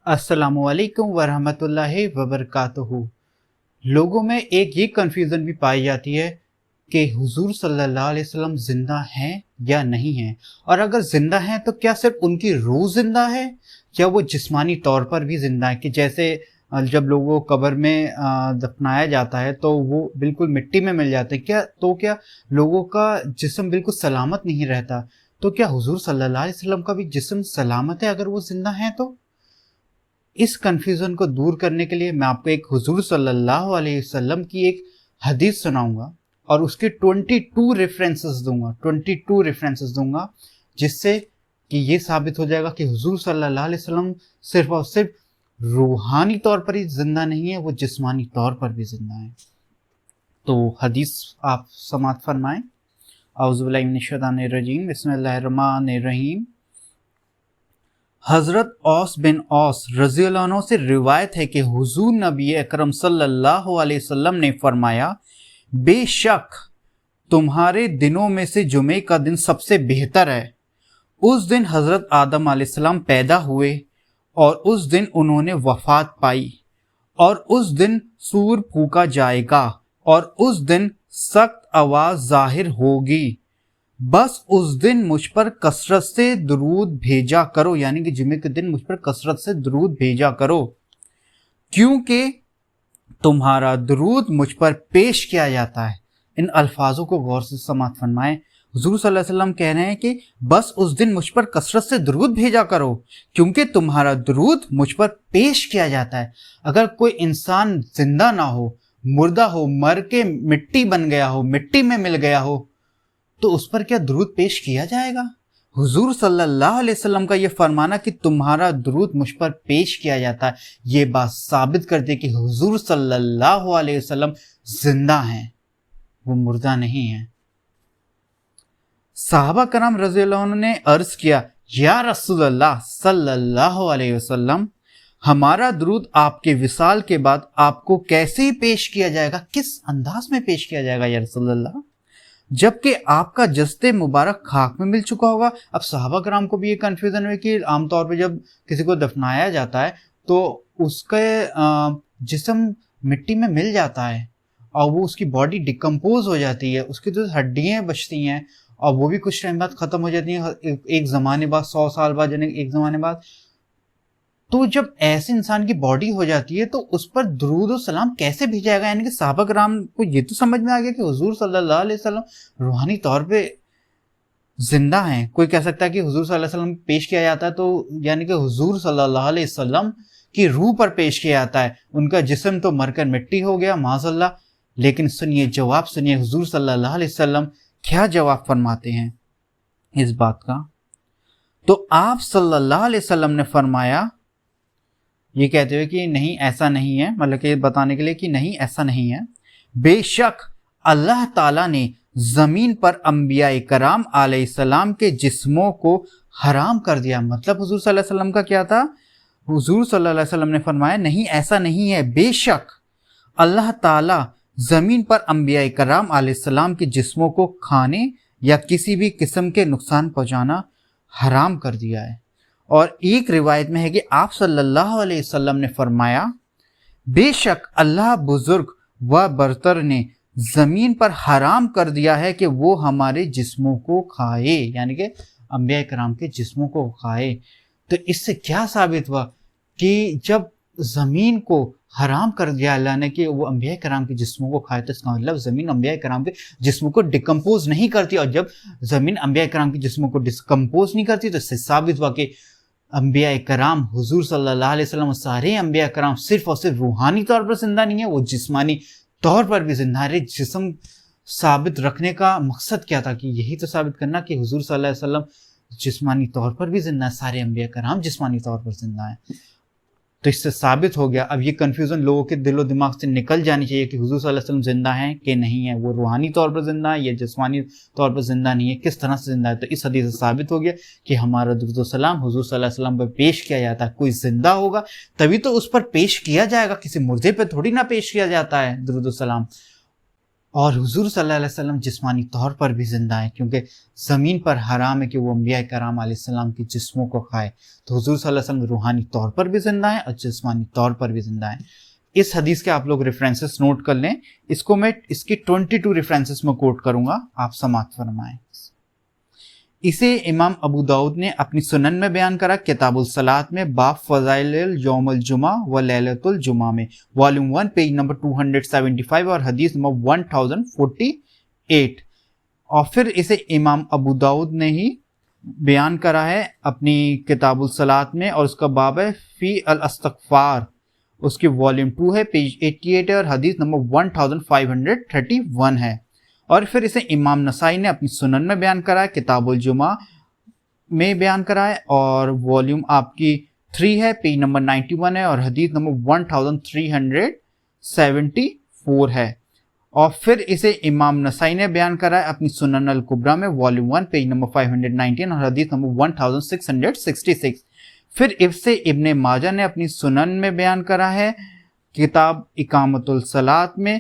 अस्सलामु अलैकुम वरहमतुल्लाहि वबरकातुहू। लोगों में एक ये कन्फ्यूज़न भी पाई जाती है कि हुजूर सल्लल्लाहु अलैहि वसल्लम ज़िंदा हैं या नहीं हैं, और अगर ज़िंदा हैं तो क्या सिर्फ उनकी रूह ज़िंदा है या वो जिस्मानी तौर पर भी ज़िंदा है। कि जैसे जब लोगों को कब्र में दफनाया जाता है तो वो बिल्कुल मिट्टी में मिल जाते हैं, क्या लोगों का जिस्म बिल्कुल सलामत नहीं रहता। तो क्या हुजूर सल्लल्लाहु अलैहि वसल्लम का भी जिस्म सलामत है अगर वो ज़िंदा हैं? तो इस कन्फ्यूज़न को दूर करने के लिए मैं आपको एक हुजूर सल्लल्लाहु अलैहि वसल्लम की एक हदीस सुनाऊंगा और उसके 22 रेफरेंसेस दूंगा, जिससे कि ये साबित हो जाएगा कि हुजूर सल्लल्लाहु अलैहि वसल्लम सिर्फ और सिर्फ रूहानी तौर पर ही जिंदा नहीं है, वो जिस्मानी तौर पर भी जिंदा है। तो हदीस आप समाअत फरमाएं। औज़ु बिल्लाहि मिनश शैतानिर रजीम, बिस्मिल्लाहिर रहमानिर रहीम। हज़रत औस बिन औस रज़ियल्लाहु अन्हु से रिवायत है कि हुजूर नबी अकरम सल्लल्लाहु अलैहि वसल्लम ने फरमाया, बेशक तुम्हारे दिनों में से जुमे का दिन सबसे बेहतर है। उस दिन हज़रत आदम अलैहिस्सलाम पैदा हुए और उस दिन उन्होंने वफ़ात पाई, और उस दिन सूर फूका जाएगा और उस दिन सख्त आवाज़ ज़ाहिर होगी। बस उस दिन मुझ पर कसरत से दुरूद भेजा करो, यानी कि जुमे के दिन मुझ पर कसरत से दुरूद भेजा करो, क्योंकि तुम्हारा दुरूद मुझ पर पेश किया जाता है। इन अल्फाजों को गौर से समाअत फरमाएं। हुजूर सल्लल्लाहु अलैहि वसल्लम कह रहे हैं कि बस उस दिन मुझ पर कसरत से दुरूद भेजा करो, क्योंकि तुम्हारा दुरूद मुझ पर पेश किया जाता है। अगर कोई इंसान जिंदा ना हो, मुर्दा हो, मर के मिट्टी बन गया हो, मिट्टी में मिल गया हो, तो उस पर क्या दुरूद पेश किया जाएगा? हुजूर सल्लल्लाहु अलैहि वसल्लम का ये फरमाना कि तुम्हारा दुरूद मुझ पर पेश किया जाता है, ये बात साबित करती है कि हुजूर सल्लल्लाहु अलैहि वसल्लम जिंदा हैं, वो मुर्दा नहीं है। सहाबा करम रज़ियल्लाहु अन्हुम ने अर्ज किया, या रसूलल्लाह सल्लल्लाहु अलैहि वसल्लम, हमारा दुरूद आपके विसाल के बाद आपको कैसे पेश किया जाएगा, किस अंदाज में पेश किया जाएगा या रसूलल्लाह, जबकि आपका जस्ते मुबारक खाक में मिल चुका होगा। अब सहाबा कराम को भी ये कन्फ्यूजन है कि आमतौर पे जब किसी को दफनाया जाता है तो उसके जिस्म मिट्टी में मिल जाता है और वो उसकी बॉडी डिकम्पोज हो जाती है, उसकी जो हड्डियाँ बचती हैं और वो भी कुछ टाइम बाद ख़त्म हो जाती हैं, एक ज़माने बाद, 100 साल बाद, यानी एक ज़माने बाद। तो जब ऐसे इंसान की बॉडी हो जाती है तो उस पर दुरूद और सलाम कैसे भेजा जाएगा? यानी कि सहाबा कराम को ये तो समझ में आ गया कि हुजूर सल्लल्लाहु अलैहि वसल्लम रूहानी तौर पे जिंदा हैं। कोई कह सकता है कि हुजूर सल्लल्लाहु अलैहि वसल्लम पेश किया जाता है तो यानी कि हुजूर सल्लल्लाहु अलैहि वसल्लम की रूह पर पेश किया जाता है, उनका जिस्म तो मरकर मिट्टी हो गया माज़अल्लाह। लेकिन सुनिए जवाब, सुनिए हुजूर सल्लल्लाहु अलैहि वसल्लम क्या जवाब फरमाते हैं इस बात का। तो आप सल्लल्लाहु अलैहि वसल्लम ने फरमाया, ये कहते हुए कि नहीं ऐसा नहीं है, मतलब कि बताने के लिए कि नहीं ऐसा नहीं है, बेशक अल्लाह ताला ने ज़मीन पर अंबिया कराम अलैहिस्सलाम के जिस्मों को हराम कर दिया। मतलब हुजूर सल्लल्लाहु अलैहि वसल्लम का क्या था? हुजूर सल्लल्लाहु अलैहि वसल्लम ने फरमाया नहीं ऐसा नहीं है, बेशक अल्लाह ताला ज़मीन पर अंबिया कराम अलैहिस्सलाम के जिस्मों को खाने या किसी भी किस्म के नुकसान पहुँचाना हराम कर दिया है। और एक रिवायत में है कि आप सल्लल्लाहु अलैहि वसल्लम ने फरमाया, बेशक अल्लाह बुजुर्ग व बरतर ने ज़मीन पर हराम कर दिया है कि वो हमारे जिस्मों को खाए, यानी कि अंबिया कराम के जिस्मों को खाए। तो इससे क्या साबित हुआ कि जब ज़मीन को हराम कर दिया अल्लाह ने कि वो अंबिया कराम के जिस्मों को खाए, तो इसका मतलब ज़मीन अंबिया कराम के जिस्मों को डिकम्पोज नहीं करती, और जब ज़मीन अंबिया कराम के जिस्मों को डिकम्पोज नहीं करती तो इससे साबित हुआ कि अंबिया कराम हुजूर सल्लल्लाहु अलैहि वसल्लम, सारे अंबिया कराम सिर्फ और सिर्फ रूहानी तौर पर जिंदा नहीं है, वो जिस्मानी तौर पर भी जिंदा है। जिस्म साबित रखने का मकसद क्या था? कि यही तो साबित करना कि हुजूर सल्लल्लाहु अलैहि वसल्लम जिस्मानी तौर पर भी जिंदा है, सारे अंबिया कराम जिस्मानी तौर पर जिंदा है। तो इससे साबित हो गया। अब ये कन्फ्यूज़न लोगों के दिलो दिमाग से निकल जानी चाहिए कि हुजूर सल्लल्लाहु अलैहि वसल्लम जिंदा हैं कि नहीं है, वो रूहानी तौर पर जिंदा है या जिस्मानी तौर पर जिंदा नहीं है, किस तरह से जिंदा है। तो इस हदीस से साबित हो गया कि हमारा दुरूद व सलाम हुजूर सल्लल्लाहु अलैहि वसल्लम पर पेश किया जाता है। कोई जिंदा होगा तभी तो उस पर पेश किया जाएगा, किसी मुर्दे पर थोड़ी ना पेश किया जाता है दुरूद व सलाम। اور حضور صلی اللہ علیہ وسلم جسمانی طور پر بھی زندہ ہیں، کیونکہ زمین پر حرام ہے کہ وہ انبیاء کرام علیہ السلام کے جسموں کو کھائے، تو حضور صلی اللہ علیہ وسلم روحانی طور پر بھی زندہ ہیں اور جسمانی طور پر بھی زندہ ہیں۔ اس حدیث کے آپ لوگ ریفرنسز نوٹ کر لیں، اس کو میں اس کی 22 ریفرنسز میں کوٹ کروں گا، آپ سماعت فرمائیں۔ اسے امام ابو داؤد نے اپنی سنن میں بیان کرا، کتاب الصلاۃ میں، باب فضائل یوم الجمعہ و لیلۃ الجمعہ میں، والیوم 1 پیج نمبر 275 اور حدیث نمبر 1048۔ اور پھر اسے امام ابو داؤد نے ہی بیان کرا ہے اپنی کتاب الصلاۃ میں، اور اس کا باب ہے فی الاستغفار، اس کی والیوم 2 ہے، پیج 88 ہے، اور حدیث نمبر 1531 ہے۔ اور پھر اسے امام نسائی نے اپنی سنن میں بیان کرا ہے، کتاب الجمعہ میں بیان کرا ہے، اور والیوم آپ کی 3 ہے، پیج نمبر 91 ہے، اور حدیث نمبر 1374 ہے۔ اور پھر اسے امام نسائی نے بیان کرا ہے اپنی سنن الکبریٰ میں، والیوم 1 پیج نمبر 519 اور حدیث نمبر 1666۔ پھر اسے ابن ماجہ نے اپنی سنن میں بیان کرا ہے، کتاب اقامت الصلاۃ میں،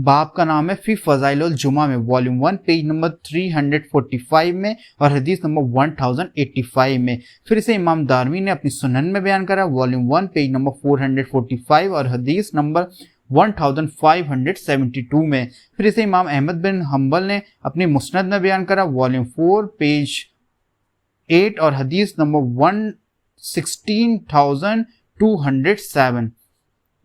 باب کا نام ہے فی فضائل الجمعہ میں، والیوم 1 پیج نمبر 345 میں، اور حدیث نمبر 1085 میں۔ پھر اسے امام دارمی نے اپنی سنن میں بیان کرا، والیوم 1 پیج نمبر 445 اور حدیث نمبر 1572 میں۔ پھر اسے امام احمد بن حنبل نے اپنی مسند میں بیان کرا، والیوم 4 پیج 8 اور حدیث نمبر 16207۔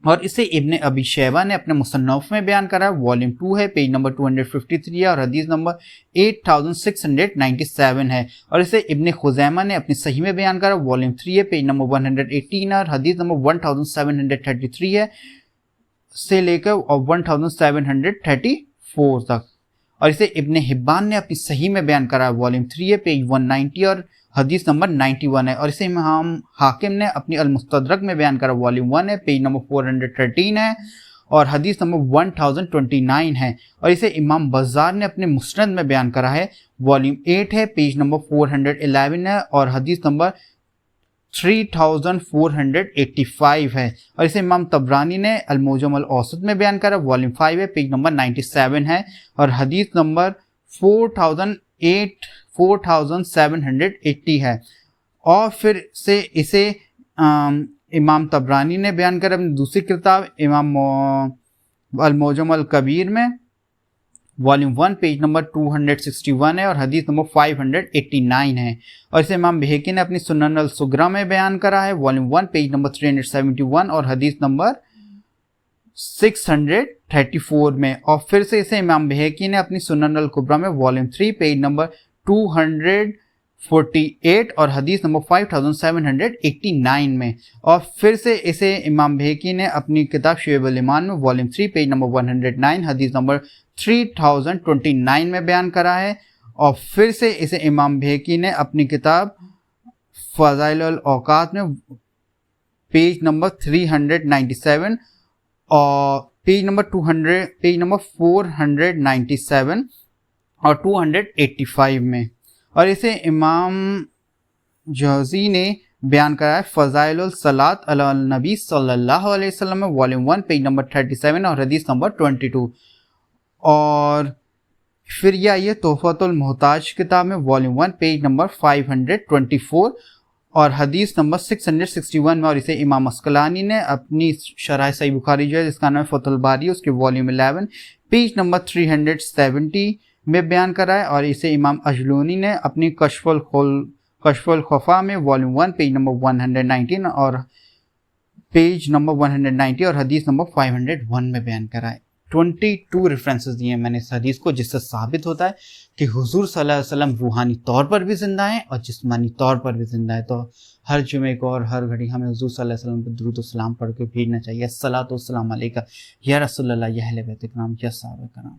اور اسے ابن ابی شیبہ نے اپنے مصنف میں بیان کرا، والیوم 2 ہے، پیج نمبر 253 ہے، اور حدیث نمبر 8697 ہے۔ اور اسے ابن خزیمہ نے اپنی صحیح میں بیان کرا، والیوم 3 ہے، پیج نمبر 118 ہے، اور حدیث نمبر 1733 ہے سے لے کر 1734 تک۔ اور اسے ابن حبان نے اپنی صحیح میں بیان کرا، والیوم 3 ہے، پیج 190 اور حدیث نمبر 91 ہے۔ اور اسے امام حاکم نے اپنی المستدرک میں بیان کرا، والیوم 1 ہے، پیج نمبر 413 ہے، اور حدیث نمبر 1029 ہے۔ اور اسے امام بزار نے اپنے مسند میں بیان کرا ہے، والیوم 8 ہے، پیج نمبر 411 ہے، اور حدیث نمبر 3485 ہے۔ اور اسے امام طبرانی نے المعجم الاوسط میں بیان کرا، والیوم 5 ہے، پیج نمبر 97 ہے، اور حدیث نمبر 4780 ہے۔ اور پھر سے اسے امام طبرانی نے بیان کرا اپنی دوسری کتاب امام المعجم الکبیر میں، والیوم 1 پیج نمبر 261 ہے، اور حدیث نمبر 589 ہے۔ اور اسے امام بہقی نے اپنی سنن الصغریٰ میں بیان کرا ہے، والیوم 1 پیج نمبر 371 اور حدیث نمبر 634 میں۔ اور پھر سے اسے امام بہقی نے اپنی سنن الکبریٰ میں، والیوم 3 پیج نمبر 248 اور حدیث نمبر 5789 میں۔ اور پھر سے اسے امام بہقی نے اپنی کتاب شعب الایمان میں، والیوم 3 پیج نمبر 109 حدیث نمبر 3029 میں بیان کرا ہے۔ اور پھر سے اسے امام بہقی نے اپنی کتاب فضائل الاوقات میں، پیج نمبر 397 اور پیج نمبر 497 اور 285 میں۔ اور اسے امام جوزی نے بیان کرا ہے فضائل الصلاۃ علی النبی صلی اللہ علیہ وسلم میں، والیوم 1 پیج نمبر 37 اور حدیث نمبر 22۔ اور پھر یہ آئیے تحفۃ المحتاج کتاب میں، والیوم 1 پیج نمبر 524 اور حدیث نمبر 661 میں۔ اور اسے امام عسقلانی نے اپنی شرح صحیح بخاری جو ہے جس کا نام ہے فتح الباری، اس کے والیوم 11 پیج نمبر 370 میں بیان کرا ہے۔ اور اسے امام اجلونی نے اپنی کشف الخفا میں، والیوم 1 پیج نمبر 119 اور پیج نمبر 190 اور حدیث نمبر 501 میں بیان کرا ہے۔ 22 ریفرنسز دیے ہیں میں نے اس حدیث کو، جس سے ثابت ہوتا ہے کہ حضور صلی اللہ علیہ وسلم روحانی طور پر بھی زندہ ہیں اور جسمانی طور پر بھی زندہ ہے۔ تو ہر جمعے کو اور ہر گھڑی ہمیں حضور صلی اللہ علیہ وسلم پر درود و سلام پڑھ کے بھیجنا چاہیے۔ الصلاۃ والسلام علیکہ یا رسول اللہ یا اہل بیت کرام یا صحابہ کرام۔